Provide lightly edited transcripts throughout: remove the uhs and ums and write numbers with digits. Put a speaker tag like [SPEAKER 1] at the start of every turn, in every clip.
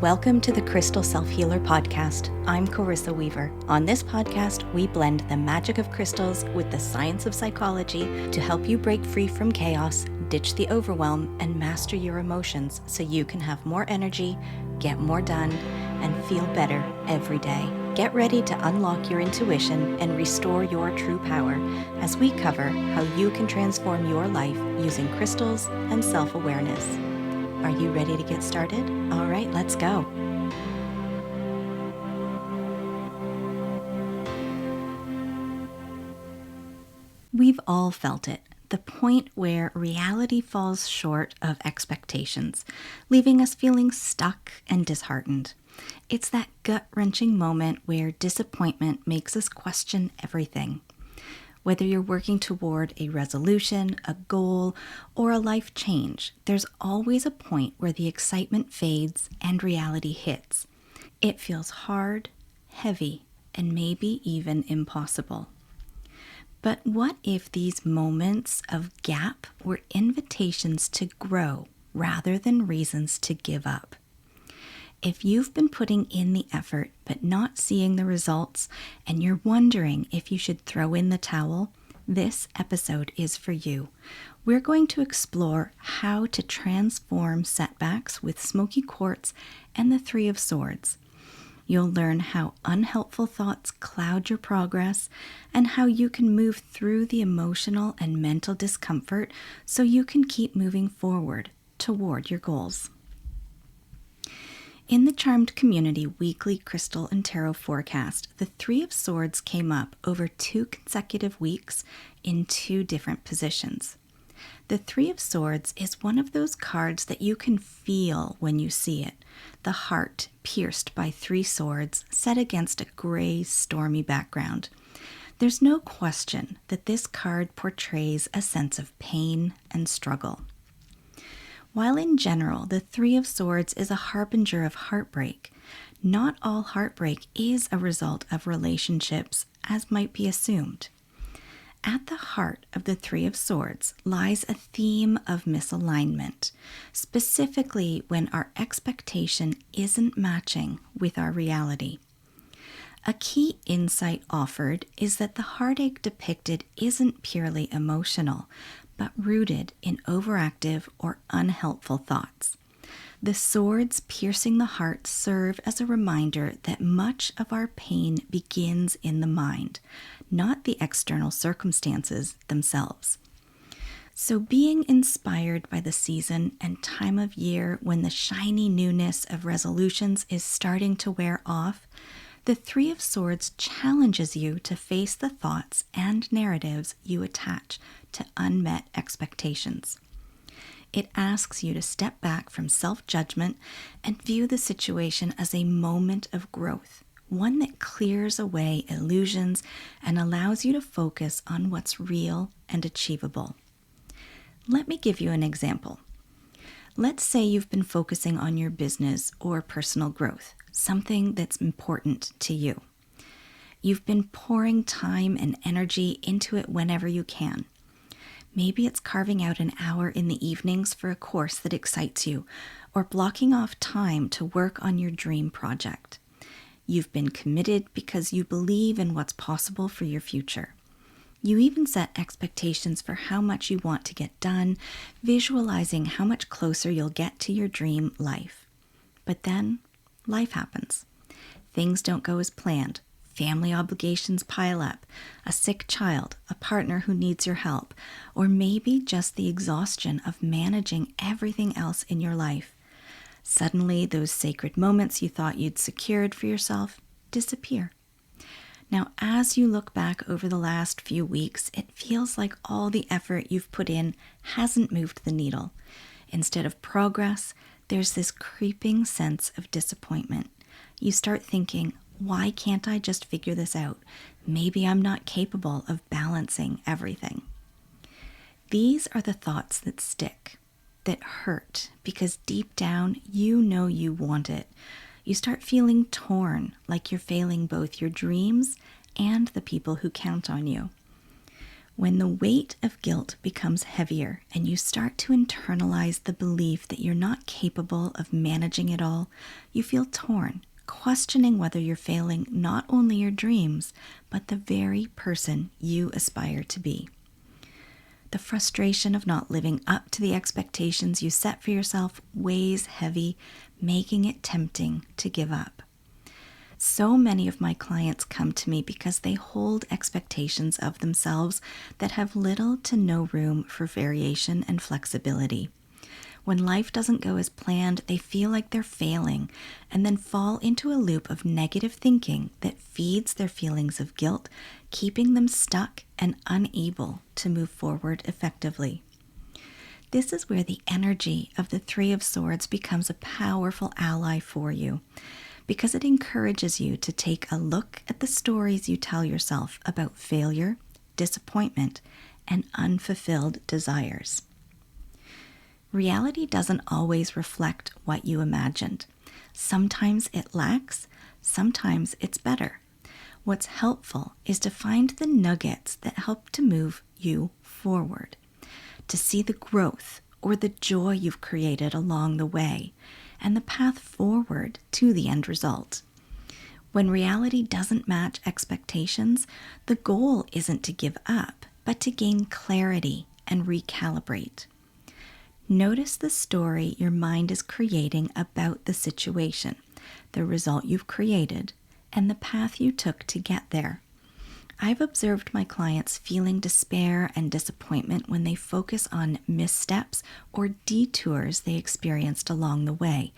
[SPEAKER 1] Welcome to the Crystal Self-Healer Podcast. I'm Carissa Weaver. On this podcast, we blend the magic of crystals with the science of psychology to help you break free from chaos, ditch the overwhelm, and master your emotions so you can have more energy, get more done, and feel better every day. Get ready to unlock your intuition and restore your true power as we cover how you can transform your life using crystals and self-awareness. Are you ready to get started? All right, let's go. We've all felt it, the point where reality falls short of expectations, leaving us feeling stuck and disheartened. It's that gut-wrenching moment where disappointment makes us question everything. Whether you're working toward a resolution, a goal, or a life change, there's always a point where the excitement fades and reality hits. It feels hard, heavy, and maybe even impossible. But what if these moments of gap were invitations to grow rather than reasons to give up? If you've been putting in the effort but not seeing the results, and you're wondering if you should throw in the towel, this episode is for you. We're going to explore how to transform setbacks with Smoky Quartz and the Three of Swords. You'll learn how unhelpful thoughts cloud your progress and how you can move through the emotional and mental discomfort so you can keep moving forward toward your goals. In the Charmed Community Weekly Crystal and Tarot Forecast, the Three of Swords came up over 2 consecutive weeks in 2 different positions. The Three of Swords is one of those cards that you can feel when you see it, the heart pierced by 3 swords set against a gray, stormy background. There's no question that this card portrays a sense of pain and struggle. While in general, the Three of Swords is a harbinger of heartbreak, not all heartbreak is a result of relationships, as might be assumed. At the heart of the Three of Swords lies a theme of misalignment, specifically when our expectation isn't matching with our reality. A key insight offered is that the heartache depicted isn't purely emotional, but rooted in overactive or unhelpful thoughts. The swords piercing the heart serve as a reminder that much of our pain begins in the mind, not the external circumstances themselves. So being inspired by the season and time of year when the shiny newness of resolutions is starting to wear off, the Three of Swords challenges you to face the thoughts and narratives you attach to unmet expectations. It asks you to step back from self-judgment and view the situation as a moment of growth, one that clears away illusions and allows you to focus on what's real and achievable. Let me give you an example. Let's say you've been focusing on your business or personal growth, something that's important to you. You've been pouring time and energy into it whenever you can. Maybe it's carving out an hour in the evenings for a course that excites you, or blocking off time to work on your dream project. You've been committed because you believe in what's possible for your future. You even set expectations for how much you want to get done, visualizing how much closer you'll get to your dream life. But then, life happens. Things don't go as planned. Family obligations pile up, a sick child, a partner who needs your help, or maybe just the exhaustion of managing everything else in your life. Suddenly, those sacred moments you thought you'd secured for yourself disappear. Now, as you look back over the last few weeks, it feels like all the effort you've put in hasn't moved the needle. Instead of progress, there's this creeping sense of disappointment. You start thinking, why can't I just figure this out? Maybe I'm not capable of balancing everything. These are the thoughts that stick, that hurt, because deep down you know you want it. You start feeling torn, like you're failing both your dreams and the people who count on you. When the weight of guilt becomes heavier and you start to internalize the belief that you're not capable of managing it all, you feel torn, questioning whether you're failing not only your dreams, but the very person you aspire to be. The frustration of not living up to the expectations you set for yourself weighs heavy, making it tempting to give up. So many of my clients come to me because they hold expectations of themselves that have little to no room for variation and flexibility. When life doesn't go as planned, they feel like they're failing and then fall into a loop of negative thinking that feeds their feelings of guilt, keeping them stuck and unable to move forward effectively. This is where the energy of the Three of Swords becomes a powerful ally for you, because it encourages you to take a look at the stories you tell yourself about failure, disappointment, and unfulfilled desires. Reality doesn't always reflect what you imagined. Sometimes it lacks, sometimes it's better. What's helpful is to find the nuggets that help to move you forward, to see the growth or the joy you've created along the way, and the path forward to the end result. When reality doesn't match expectations, the goal isn't to give up, but to gain clarity and recalibrate. Notice the story your mind is creating about the situation, the result you've created, and the path you took to get there. I've observed my clients feeling despair and disappointment when they focus on missteps or detours they experienced along the way,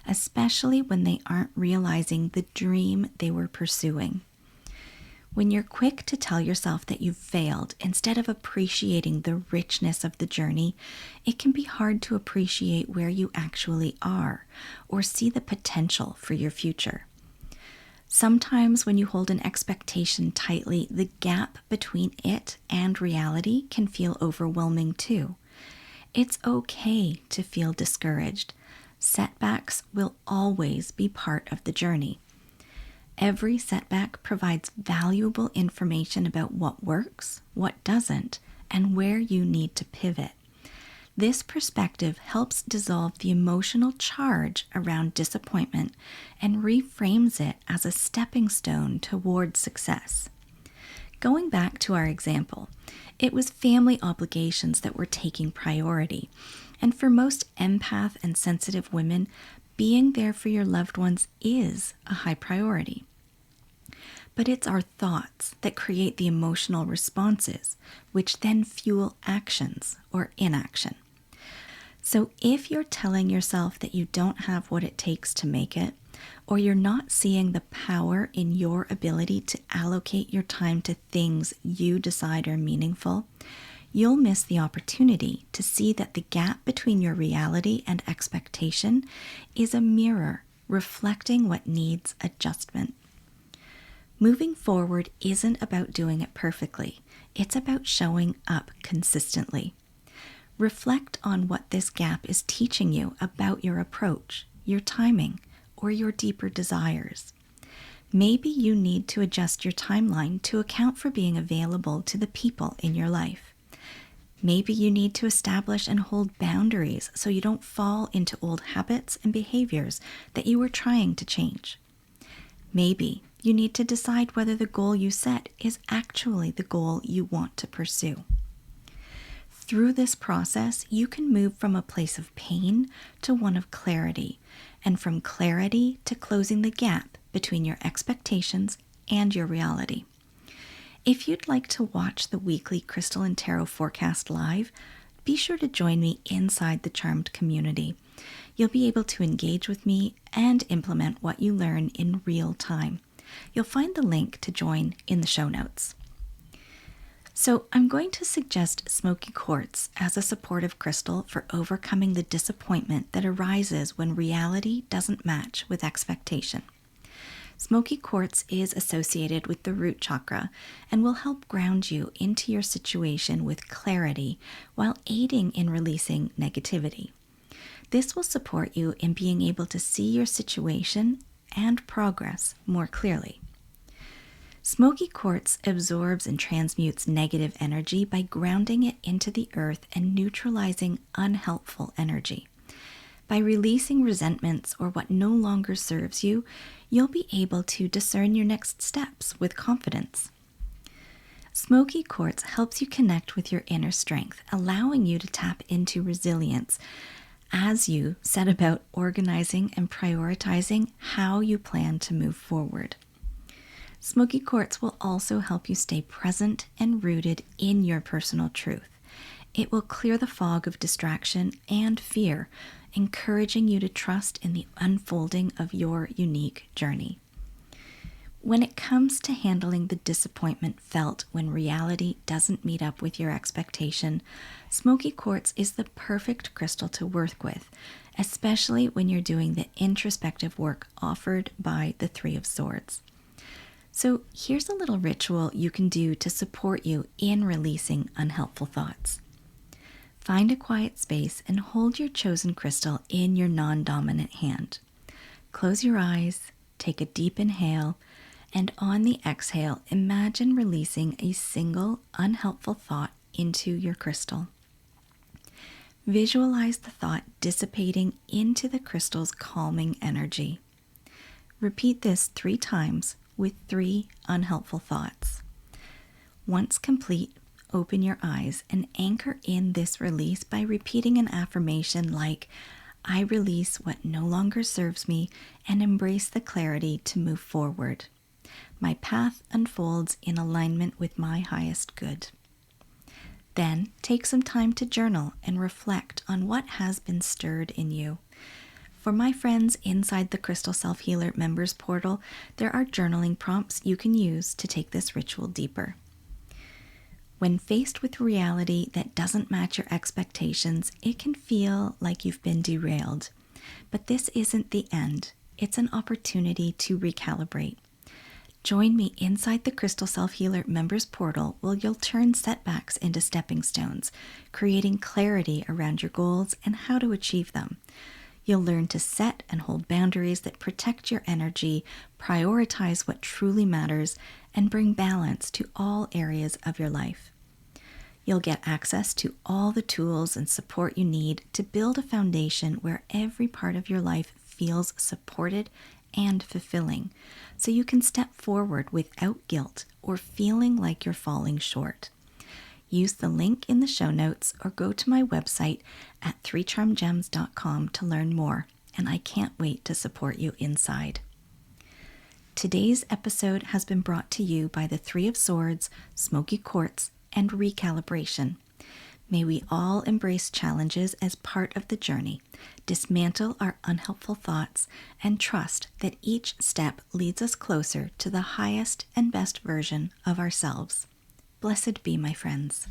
[SPEAKER 1] especially when they aren't realizing the dream they were pursuing. When you're quick to tell yourself that you've failed instead of appreciating the richness of the journey, it can be hard to appreciate where you actually are or see the potential for your future. Sometimes when you hold an expectation tightly, the gap between it and reality can feel overwhelming too. It's okay to feel discouraged. Setbacks will always be part of the journey. Every setback provides valuable information about what works, what doesn't, and where you need to pivot. This perspective helps dissolve the emotional charge around disappointment and reframes it as a stepping stone toward success. Going back to our example, it was family obligations that were taking priority, and for most empath and sensitive women, being there for your loved ones is a high priority. But it's our thoughts that create the emotional responses, which then fuel actions or inaction. So if you're telling yourself that you don't have what it takes to make it, or you're not seeing the power in your ability to allocate your time to things you decide are meaningful, you'll miss the opportunity to see that the gap between your reality and expectation is a mirror reflecting what needs adjustment. Moving forward isn't about doing it perfectly. It's about showing up consistently. Reflect on what this gap is teaching you about your approach, your timing, or your deeper desires. Maybe you need to adjust your timeline to account for being available to the people in your life. Maybe you need to establish and hold boundaries so you don't fall into old habits and behaviors that you were trying to change. Maybe you need to decide whether the goal you set is actually the goal you want to pursue. Through this process, you can move from a place of pain to one of clarity, and from clarity to closing the gap between your expectations and your reality. If you'd like to watch the weekly Crystal and Tarot forecast live, be sure to join me inside the Charmed community. You'll be able to engage with me and implement what you learn in real time. You'll find the link to join in the show notes. So I'm going to suggest Smoky Quartz as a supportive crystal for overcoming the disappointment that arises when reality doesn't match with expectation. Smoky Quartz is associated with the root chakra and will help ground you into your situation with clarity while aiding in releasing negativity. This will support you in being able to see your situation and progress more clearly. Smoky quartz absorbs and transmutes negative energy by grounding it into the earth and neutralizing unhelpful energy. By releasing resentments or what no longer serves you, you'll be able to discern your next steps with confidence. Smoky quartz helps you connect with your inner strength, allowing you to tap into resilience as you set about organizing and prioritizing how you plan to move forward. Smoky quartz will also help you stay present and rooted in your personal truth. It will clear the fog of distraction and fear, encouraging you to trust in the unfolding of your unique journey. When it comes to handling the disappointment felt when reality doesn't meet up with your expectation, Smoky quartz is the perfect crystal to work with, especially when you're doing the introspective work offered by the Three of Swords. So here's a little ritual you can do to support you in releasing unhelpful thoughts. Find a quiet space and hold your chosen crystal in your non-dominant hand. Close your eyes, take a deep inhale, and on the exhale, imagine releasing a single unhelpful thought into your crystal. Visualize the thought dissipating into the crystal's calming energy. Repeat this 3 times with 3 unhelpful thoughts. Once complete, open your eyes and anchor in this release by repeating an affirmation like, "I release what no longer serves me and embrace the clarity to move forward. My path unfolds in alignment with my highest good." Then take some time to journal and reflect on what has been stirred in you. For my friends inside the Crystal Self-Healer members portal, there are journaling prompts you can use to take this ritual deeper. When faced with reality that doesn't match your expectations, it can feel like you've been derailed. But this isn't the end. It's an opportunity to recalibrate. Join me inside the Crystal Self-Healer members portal where you'll turn setbacks into stepping stones, creating clarity around your goals and how to achieve them. You'll learn to set and hold boundaries that protect your energy, prioritize what truly matters, and bring balance to all areas of your life. You'll get access to all the tools and support you need to build a foundation where every part of your life feels supported and fulfilling, so you can step forward without guilt or feeling like you're falling short. Use the link in the show notes or go to my website at 3charmgems.com to learn more, and I can't wait to support you inside. Today's episode has been brought to you by the Three of Swords, Smoky Quartz, and Recalibration. May we all embrace challenges as part of the journey, dismantle our unhelpful thoughts, and trust that each step leads us closer to the highest and best version of ourselves. Blessed be, my friends.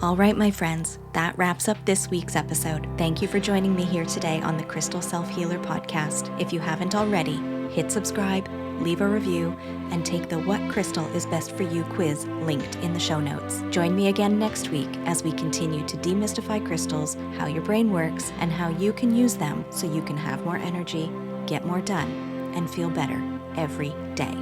[SPEAKER 1] All right, my friends, that wraps up this week's episode. Thank you for joining me here today on the Crystal Self-Healer podcast. If you haven't already, hit subscribe, leave a review, and take the What Crystal is Best for You quiz linked in the show notes. Join me again next week as we continue to demystify crystals, how your brain works, and how you can use them so you can have more energy, get more done, and feel better every day.